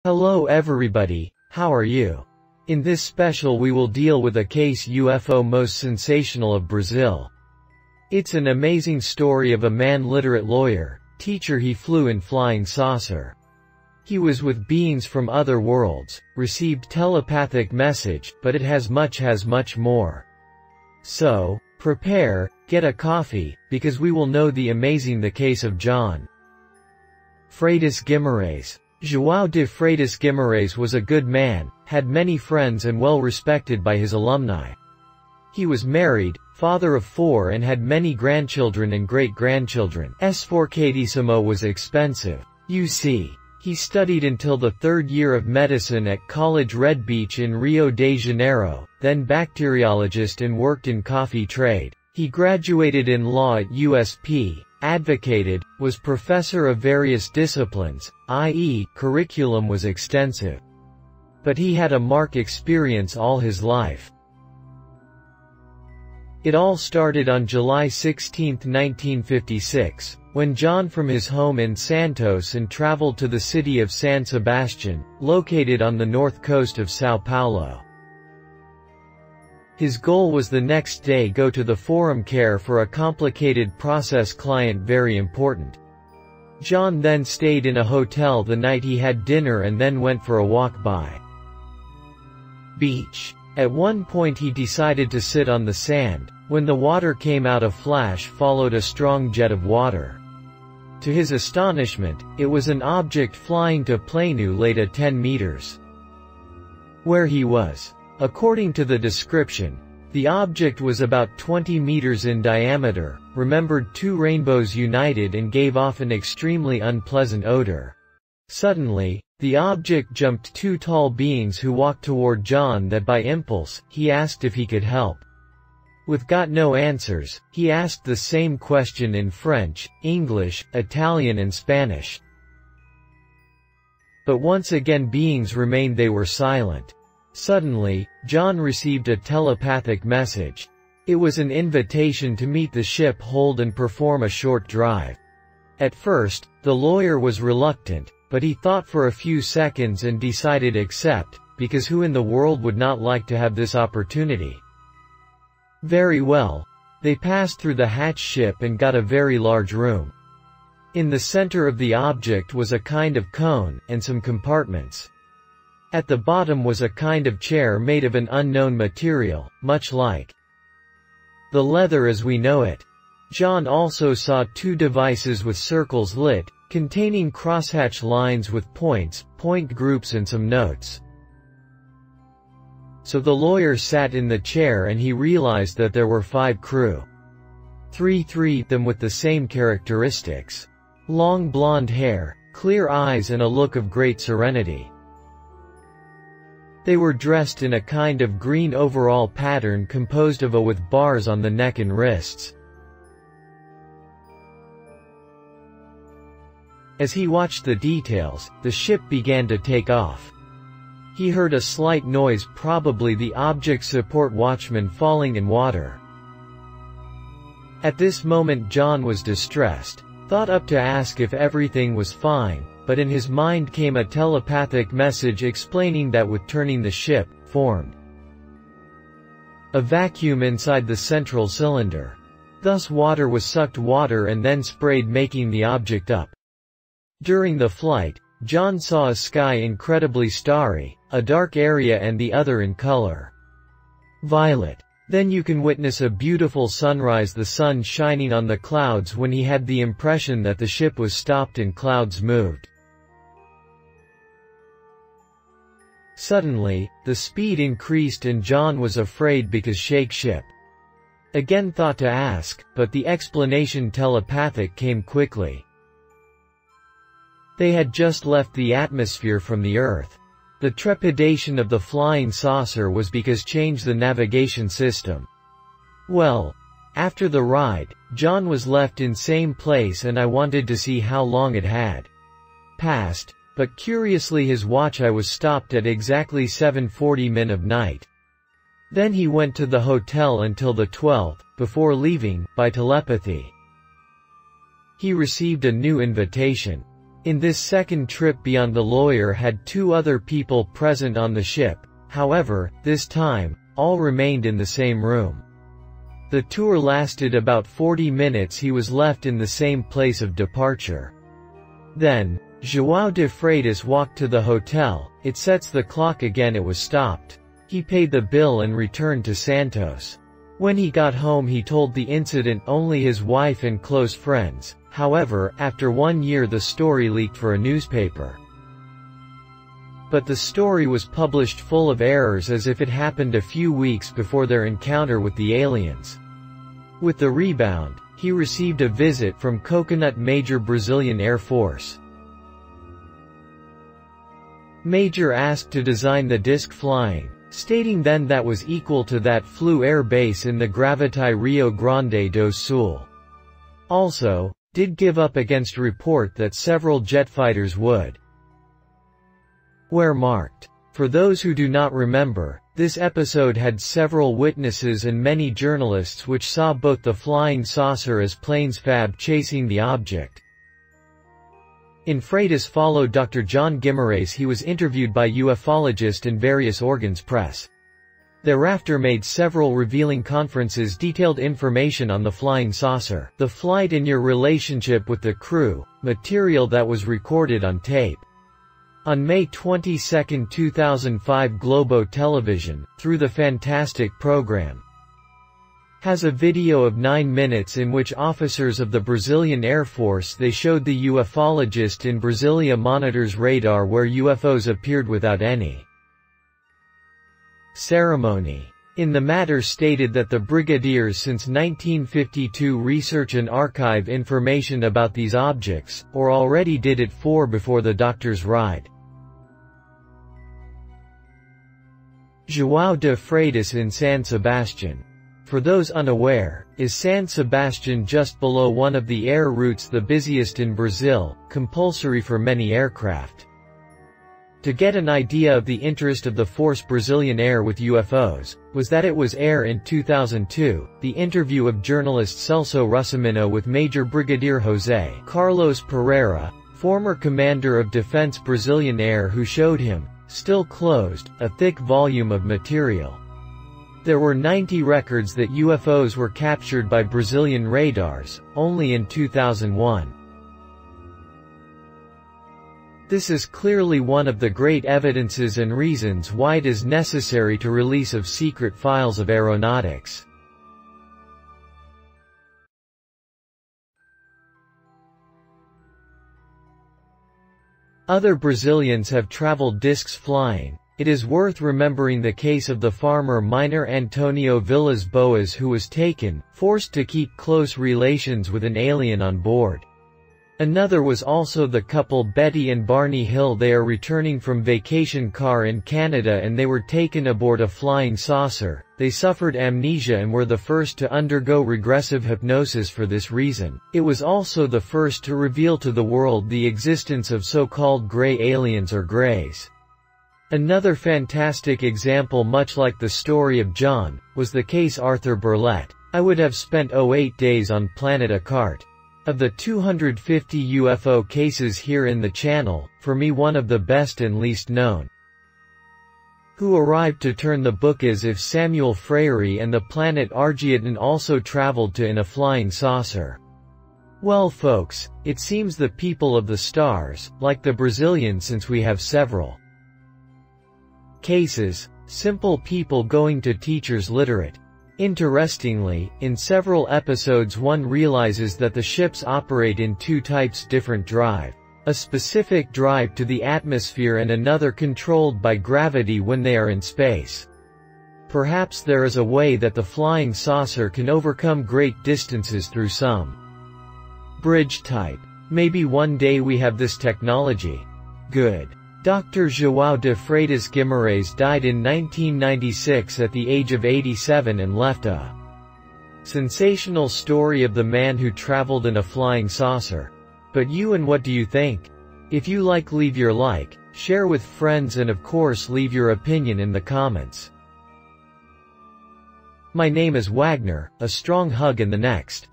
Hello everybody, how are you? In this special we will deal with a case UFO most sensational of Brazil. It's an amazing story of a man literate lawyer, teacher he flew in flying saucer. He was with beings from other worlds, received telepathic message, but it has much more. So, prepare, get a coffee, because we will know the amazing the case of João Freitas Guimarães. João de Freitas Guimarães was a good man, had many friends and well respected by his alumni. He was married, father of 4 and had many grandchildren and great-grandchildren. Esforcadíssimo was expensive. You see. He studied until the 3rd year of medicine at College Red Beach in Rio de Janeiro, then bacteriologist and worked in coffee trade. He graduated in law at USP. Advocated, was professor of various disciplines, i.e., curriculum was extensive. But he had a mark experience all his life. It all started on July 16, 1956, when João from his home in Santos and traveled to the city of San Sebastian, located on the north coast of São Paulo. His goal was the next day go to the forum care for a complicated process client very important. João then stayed in a hotel the night he had dinner and then went for a walk by beach. At one point he decided to sit on the sand. When the water came out a flash followed a strong jet of water. To his astonishment, it was an object flying to plano laid at 10 meters where he was. According to the description, the object was about 20 meters in diameter, remembered 2 rainbows united and gave off an extremely unpleasant odor. Suddenly, the object jumped 2 tall beings who walked toward João that by impulse, he asked if he could help. With got no answers, he asked the same question in French, English, Italian and Spanish. But once again beings remained they were silent. Suddenly, João received a telepathic message. It was an invitation to meet the ship hold and perform a short drive. At first, the lawyer was reluctant, but he thought for a few seconds and decided accept, because who in the world would not like to have this opportunity? Very well. They passed through the hatch ship and got a very large room. In the center of the object was a kind of cone, and some compartments. At the bottom was a kind of chair made of an unknown material, much like the leather as we know it. João also saw 2 devices with circles lit, containing crosshatch lines with points, point groups and some notes. So the lawyer sat in the chair and he realized that there were 5 crew. 3 them with the same characteristics. Long blonde hair, clear eyes and a look of great serenity. They were dressed in a kind of green overall pattern composed of a with bars on the neck and wrists. As he watched the details, the ship began to take off. He heard a slight noise, probably the object support watchman falling in water. At this moment João was distressed, thought up to ask if everything was fine, but in his mind came a telepathic message explaining that with turning the ship, formed a vacuum inside the central cylinder. Thus water was sucked water and then sprayed making the object up. During the flight, João saw a sky incredibly starry, a dark area and the other in color violet. Then you can witness a beautiful sunrise, the sun shining on the clouds, when he had the impression that the ship was stopped and clouds moved. Suddenly, the speed increased and João was afraid because shake ship. Again thought to ask, but the explanation telepathic came quickly. They had just left the atmosphere from the Earth. The trepidation of the flying saucer was because changed the navigation system. Well, after the ride, João was left in same place and I wanted to see how long it had passed, but curiously his watch I was stopped at exactly 7:40 min of night. Then he went to the hotel until the 12th, before leaving, by telepathy. He received a new invitation. In this second trip beyond, the lawyer had 2 other people present on the ship. However, this time, all remained in the same room. The tour lasted about 40 minutes. He was left in the same place of departure. Then, João de Freitas walked to the hotel. It sets the clock again. It was stopped. He paid the bill and returned to Santos. When he got home, he told the incident only his wife and close friends. However, after 1 year the story leaked for a newspaper. But the story was published full of errors, as if it happened a few weeks before their encounter with the aliens. With the rebound, he received a visit from Coconut Major Brazilian Air Force. Major asked to design the disc flying, stating then that was equal to that flew air base in the Gravity Rio Grande do Sul. Also, did give up against report that several jet fighters would wear marked. For those who do not remember, this episode had several witnesses and many journalists which saw both the flying saucer as planes fab chasing the object. In Freitas followed Dr. John Guimarães. He was interviewed by ufologist and various organs press. Thereafter made several revealing conferences, detailed information on the flying saucer, the flight and your relationship with the crew, material that was recorded on tape. On May 22, 2005, Globo Television, through the Fantastic program, has a video of 9 minutes in which officers of the Brazilian Air Force, they showed the ufologist in Brasilia monitors radar where UFOs appeared without any ceremony. In the matter stated that the brigadiers since 1952 research and archive information about these objects, or already did it before the doctor's ride. João de Freitas in San Sebastian. For those unaware, is San Sebastian just below one of the air routes, the busiest in Brazil, compulsory for many aircraft. To get an idea of the interest of the Force Brazilian Air with UFOs, was that it was air in 2002, the interview of journalist Celso Russamino with Major Brigadier José Carlos Pereira, former commander of Defense Brazilian Air, who showed him, still closed, a thick volume of material. There were 90 records that UFOs were captured by Brazilian radars, only in 2001. This is clearly one of the great evidences and reasons why it is necessary to release of secret files of aeronautics. Other Brazilians have traveled discs flying. It is worth remembering the case of the farmer miner Antonio Villas Boas, who was forced to keep close relations with an alien on board. Another was also the couple Betty and Barney Hill. They are returning from vacation car in Canada and they were taken aboard a flying saucer. They suffered amnesia and were the first to undergo regressive hypnosis for this reason. It was also the first to reveal to the world the existence of so-called gray aliens or grays. Another fantastic example, much like the story of John, was the case Arthur Burlett. I would have spent 08 days on Planet Akart. Of the 250 UFO cases here in the channel, for me one of the best and least known, who arrived to turn the book is if Samuel Freire and the planet Argeaton also traveled to in a flying saucer. Well folks, it seems the people of the stars, like the Brazilians, since we have several cases, simple people going to teachers literate. Interestingly, in several episodes one realizes that the ships operate in 2 types: different drive. A specific drive to the atmosphere and another controlled by gravity when they are in space. Perhaps there is a way that the flying saucer can overcome great distances through some bridge type. Maybe one day we have this technology. Good. Dr. João de Freitas Guimarães died in 1996 at the age of 87 and left a sensational story of the man who traveled in a flying saucer. But you, and what do you think? If you like, leave your like, share with friends, and of course leave your opinion in the comments. My name is Wagner. A strong hug in the next.